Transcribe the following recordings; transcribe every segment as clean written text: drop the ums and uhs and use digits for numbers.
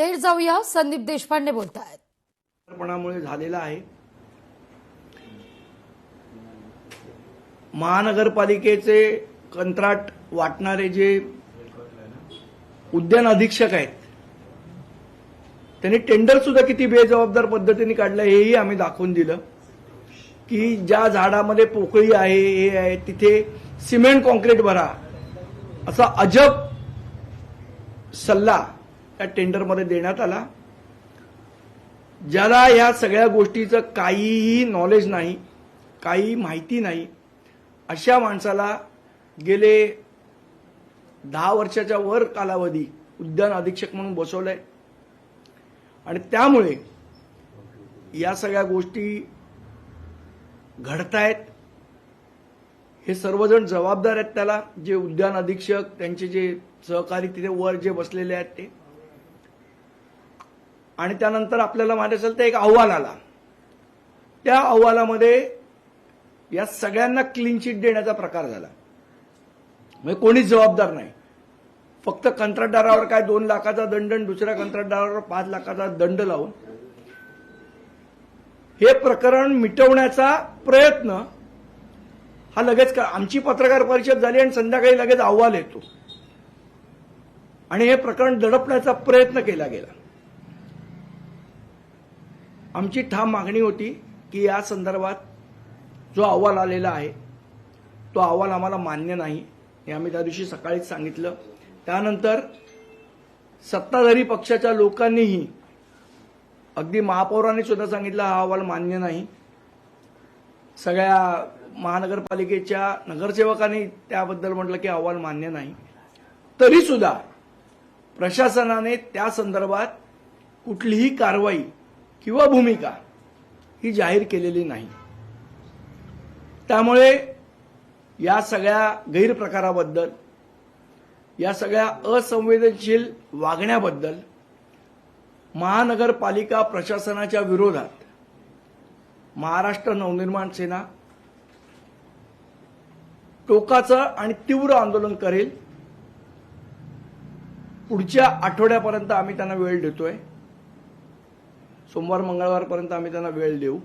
थेट जाऊया, संदीप देशपांडे बोलतायत. पणामुळे झालेला आहे. महानगरपालिकेचे कंत्राट वाटणारे जे उद्यान अधीक्षक आहेत त्यांनी टेंडर सुद्धा किती बेजबाबदार पद्धतीने काढलं हेही आम्ही दाखवून दिलं की ज्या झाडामध्ये पोकळी आहे हे आहे तिथे सिमेंट कॉन्क्रीट भरा असा अजब सल्ला त्या टेंडरमध्ये देण्यात आला. ज्याला या सगळ्या गोष्टीचं काहीही नॉलेज नाही, काही माहिती नाही, अशा माणसाला गेले 10 वर्षाच्या वर कालावधी उद्यान अधीक्षक म्हणून बसवलंय आणि त्यामुळे या सगळ्या गोष्टी घडतायत. हे सर्वजण जबाबदार आहेत त्याला, जे उद्यान अधीक्षक त्यांचे जे सहकारी तिथे वर जे बसलेले आहेत ते. आणि त्यानंतर आपल्याला माहिती असेल तर एक अहवाल आला. त्या अहवालामध्ये या सगळ्यांना क्लीन चिट देण्याचा प्रकार झाला. म्हणजे कोणीच जबाबदार नाही. फक्त कंत्राटदारावर काय 2 लाखाचा दंड आणि दुसऱ्या कंत्राटदारावर 5 लाखाचा दंड लावून हे प्रकरण मिटवण्याचा प्रयत्न हा लगेच आमची पत्रकार परिषद झाली आणि संध्याकाळी लगेच अहवाल येतो आणि हे प्रकरण दडपण्याचा प्रयत्न केला गेला. आमची ठाम मागणी होती की या संदर्भात जो अहवाल आलेला आहे तो अहवाल आम्हाला मान्य नाही, हे आम्ही त्या दिवशी सकाळीच सांगितलं. त्यानंतर सत्ताधारी पक्षाच्या लोकांनीही, अगदी महापौरांनी सुद्धा सांगितलं हा अहवाल मान्य नाही. सगळ्या महानगरपालिकेच्या नगरसेवकांनी त्याबद्दल म्हटलं की अहवाल मान्य नाही. तरी सुद्धा प्रशासनाने त्या संदर्भात कुठलीही कारवाई किंवा भूमिका ही जाहीर केलेली नाही. त्यामुळे या सगळ्या गैरप्रकाराबद्दल, या सगळ्या असंवेदनशील वागण्याबद्दल महानगरपालिका प्रशासनाच्या विरोधात महाराष्ट्र नवनिर्माण सेना टोकाचं आणि तीव्र आंदोलन करेल. पुढच्या आठवड्यापर्यंत आम्ही त्यांना वेळ देतोय. सोमवार मंगळवारपर्यंत आम्ही त्यांना वेळ देऊ.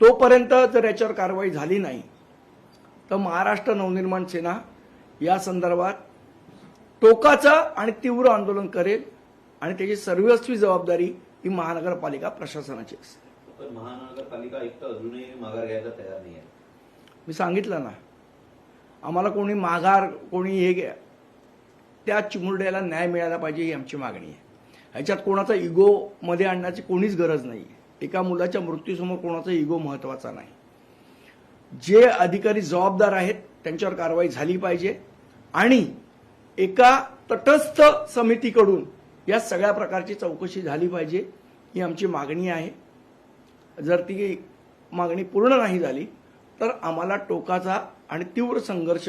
तोपर्यंत जर याच्यावर कारवाई झाली नाही तर महाराष्ट्र नवनिर्माण सेना या संदर्भात टोकाचं आणि तीव्र आंदोलन करेल आणि त्याची सर्वस्वी जबाबदारी ही महानगरपालिका प्रशासनाची असेल. पण महानगरपालिका आयुक्त अजूनही माघार घ्यायला तयार नाही आहे. मी सांगितलं ना, आम्हाला कोणी माघार कोणी हे घ्या, त्या चिमुरड्याला न्याय मिळाला पाहिजे ही आमची मागणी आहे. ह्याच्यात कोणाचा इगो मध्ये आणण्याची कोणीच गरज नाही. एका मुलाच्या मृत्यूसमोर कोणाचा इगो महत्वाचा नाही. जे अधिकारी जबाबदार आहेत त्यांच्यावर कारवाई झाली पाहिजे आणि एका तटस्थ समितीकडून या सगळ्या प्रकारची चौकशी झाली पाहिजे ही आमची मागणी आहे. जर ती मागणी पूर्ण नाही झाली तर आम्हाला टोकाचा आणि तीव्र संघर्ष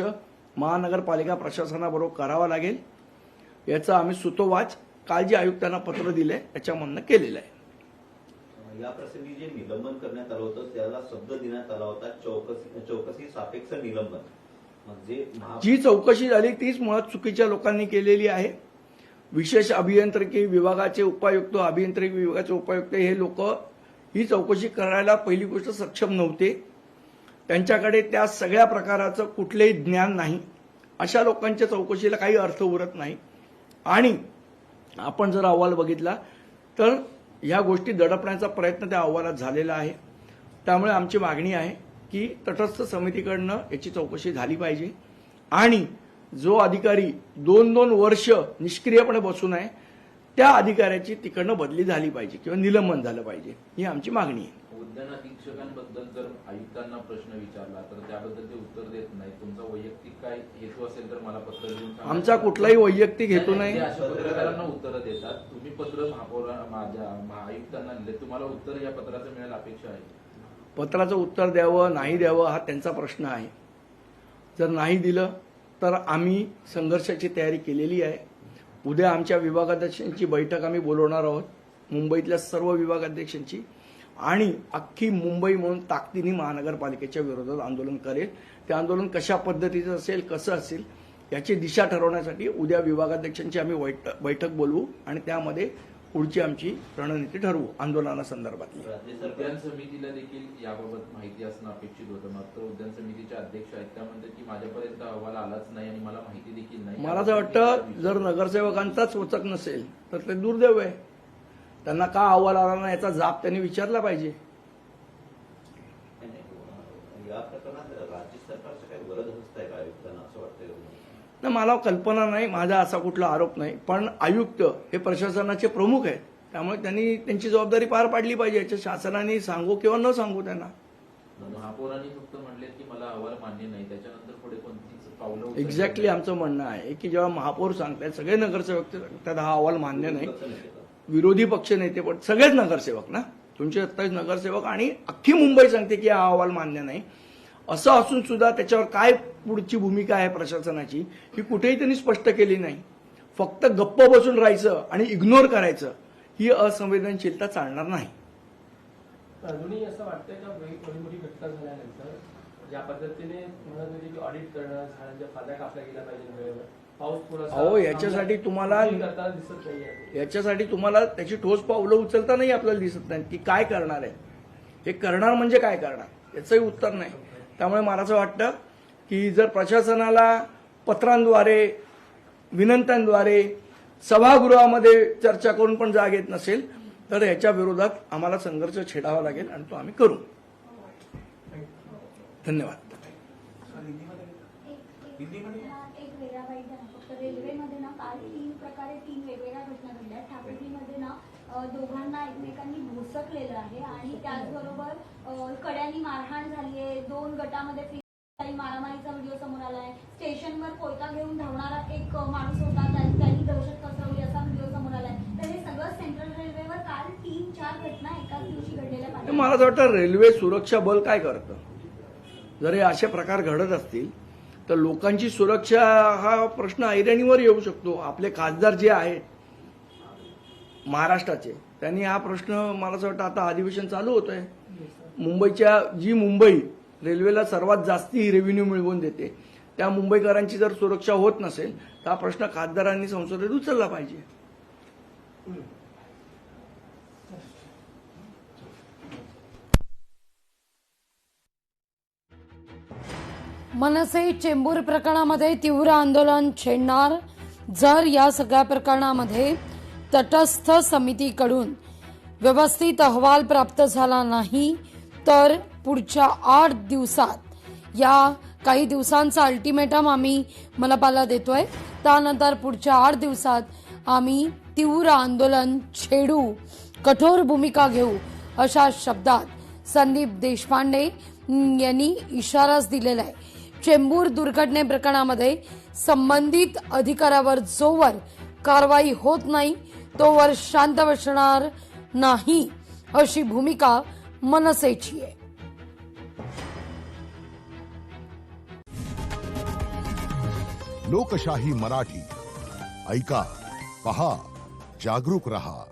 महानगरपालिका प्रशासनाबरोबर करावा लागेल. याचा आम्ही सुतोवाच काल जे आयुक्तांना पत्र दिलंय त्याच्यामधनं केलेलं आहे. या प्रसंगी जे निलंबन करण्यात आलं होतं त्याला शब्द देण्यात आला होता चौकशी सापेक्ष निलंबन. म्हणजे जी चौकशी झाली तीच मुळात चुकीच्या लोकांनी केलेली आहे. विशेष अभियांत्रिकी विभागाचे उपायुक्त, अभियांत्रिकी विभागाचे उपायुक्त हे लोक ही चौकशी करायला पहिली गोष्ट सक्षम नव्हते. त्यांच्याकडे त्या सगळ्या प्रकाराचं कुठलेही ज्ञान नाही. अशा लोकांच्या चौकशीला काही अर्थ उरत नाही. आणि आपण जर अहवाल बघितला तर ह्या गोष्टी दडपण्याचा प्रयत्न त्या अहवालात झालेला आहे. त्यामुळे आमची मागणी आहे की तटस्थ समितीकडनं याची चौकशी झाली पाहिजे आणि जो अधिकारी 2-2 वर्ष निष्क्रियपणे बसून आहे त्या अधिकाऱ्याची तिकडनं बदली झाली पाहिजे किंवा निलंबन झालं पाहिजे ही आमची मागणी आहे. उद्यान अधीक्षकांबद्दल जर आयुक्तांना प्रश्न विचारला तर त्याबद्दल ते उत्तर देत नाही. तुमचा वैयक्तिक काय हेतू असेल तर मला पत्र लिहून सांगा. आमचा कुठलाही वैयक्तिक हेतू नाही. अशा पत्रकारांना उत्तरं देतात. तुम्ही पत्र माझ्या आयुक्तांना दिले, तुम्हाला उत्तर या पत्राचं मिळायला अपेक्षा आहे. पत्राचं उत्तर द्यावं नाही द्यावं हा त्यांचा प्रश्न आहे. जर नाही दिलं तर आम्ही संघर्षाची तयारी केलेली आहे. उद्या आमच्या विभागाध्यक्षांची बैठक आम्ही बोलवणार आहोत, मुंबईतल्या सर्व विभागाध्यक्षांची, आणि अख्खी मुंबई म्हणून ताकदीने महानगरपालिकेच्या विरोधात आंदोलन करेल. ते आंदोलन कशा पद्धतीचं असेल, कसं असेल याची दिशा ठरवण्यासाठी उद्या विभागाध्यक्षांची आम्ही बैठक बोलवू आणि त्यामध्ये पुढची आमची रणनीती ठरवू आंदोलनासंदर्भातली. राज्य सरकार उद्यान समितीला देखील याबाबत माहिती असणं अपेक्षित होतं, मात्र उद्यान समितीचे अध्यक्ष आहेत त्या म्हणतात की माझ्यापर्यंत अहवाल आलाच नाही आणि मला माहिती देखील नाही. मला तर वाटतं जर नगरसेवकांचाच वचक नसेल तर ते दुर्दैव आहे. त्यांना का अहवाल आला नाही याचा जाब त्यांनी विचारला पाहिजे. या प्रकरणात राज्य सरकारचं काही वरद हस्त आहे का आयुक्तांना असं वाटतंय? नाही, मला कल्पना नाही, माझा असा कुठला आरोप नाही, पण आयुक्त हे प्रशासनाचे प्रमुख आहेत, त्यामुळे त्यांनी त्यांची जबाबदारी पार पाडली पाहिजे. याच्या शासनाने सांगू किंवा न सांगू त्यांना. महापौरांनी फक्त म्हणलेत की मला अहवाल मान्य नाही, त्याच्यानंतर पुढे कोणतीच पावलं उचलली एक्झॅक्टली आमचं म्हणणं आहे की जेव्हा महापौर सांगतायत, सगळे नगरसेवक सांगतात हा अहवाल मान्य नाही, विरोधी पक्ष नेते पण सगळेच नगरसेवक ना, 327 नगरसेवक आणि अख्खी मुंबई सांगते की हा अहवाल मान्य नाही. असं असून सुद्धा त्याच्यावर काय पुढची भूमिका आहे प्रशासनाची ही कुठेही त्यांनी स्पष्ट केली नाही. फक्त गप्प बसून राहायचं आणि इग्नोर करायचं ही असंवेदनशीलता चालणार नाही. अजूनही असं वाटतंय का एवढी मोठी घटना झाल्यानंतर ज्या पद्धतीने म्हणत होते की ऑडिट करणं, झाडांच्या फांद्या कापल्या गेल्या पाहिजे वेळेवर, पाऊस थोडासा अहो, याच्यासाठी तुम्हाला त्याची ठोस पावलं उचलता नाही आपल्याला दिसत नाही की काय करणार आहे. हे करणार म्हणजे काय करणार याचंही उत्तर नाही. त्यामुळे मला असं वाटतं की जर प्रशासनाला पत्रांद्वारे, विनंत्यांद्वारे, सभागृहामध्ये चर्चा करून पण जाग येत नसेल तर याच्या विरोधात आम्हाला संघर्ष छेडावा लागेल आणि तो आम्ही करू. धन्यवाद. एक वेगळा वाईट झाला फक्त रेल्वेमध्ये ना काल 3 प्रकारे 3 वेगवेगळ्या घटना घडल्या. ठाकरेमध्ये ना दोघांना एकमेकांनी घोसकलेलं आहे आणि त्याचबरोबर कड्यांनी मारहाण झाली आहे. 2 गटामध्ये मारामारीचा व्हिडिओ समोर आलाय. स्टेशनवर कोयता घेऊन धावणारा एक माणूस होता, त्यांनी दहशत पसरवली असा व्हिडिओ समोर आलाय. तर हे सगळं सेंट्रल रेल्वेवर काल 3-4 घटना एकाच दिवशी घडलेल्या पाहिजे. मला असं वाटतं रेल्वे सुरक्षा बल काय करतं. जर हे असे प्रकार घडत असतील तर लोकांची सुरक्षा हा प्रश्न ऐरणीवर येऊ शकतो. आपले खासदार जे आहेत महाराष्ट्राचे त्यांनी हा प्रश्न, मला असं वाटतं आता अधिवेशन चालू होत आहे, मुंबई रेल्वेला सर्वात जास्ती रेव्हेन्यू मिळवून देते त्या मुंबईकरांची जर सुरक्षा होत नसेल तर हा प्रश्न खासदारांनी संसदेत उचलला पाहिजे. मनसे चेंबूर प्रकरणामध्ये तीव्र आंदोलन छेडणार. जर या सगळ्या प्रकरणामध्ये तटस्थ समितीकडून व्यवस्थित अहवाल प्राप्त झाला नाही तर पुढच्या 8 दिवसात, या काही दिवसांचा अल्टिमेटम आम्ही मनपाला देतोय, त्यानंतर पुढच्या 8 दिवसात आम्ही तीव्र आंदोलन छेडू, कठोर भूमिका घेऊ अशा शब्दात संदीप देशपांडे यांनी इशाराच दिलेला आहे. चेंबूर दुर्घटने प्रकरणामध्ये संबंधित अधिकाऱ्यावर जोवर कारवाई होत नाही तोवर शांत बसणार नाही अशी भूमिका मनसेची आहे. लोकशाही मराठी ऐका, पहा, जागरूक रहा.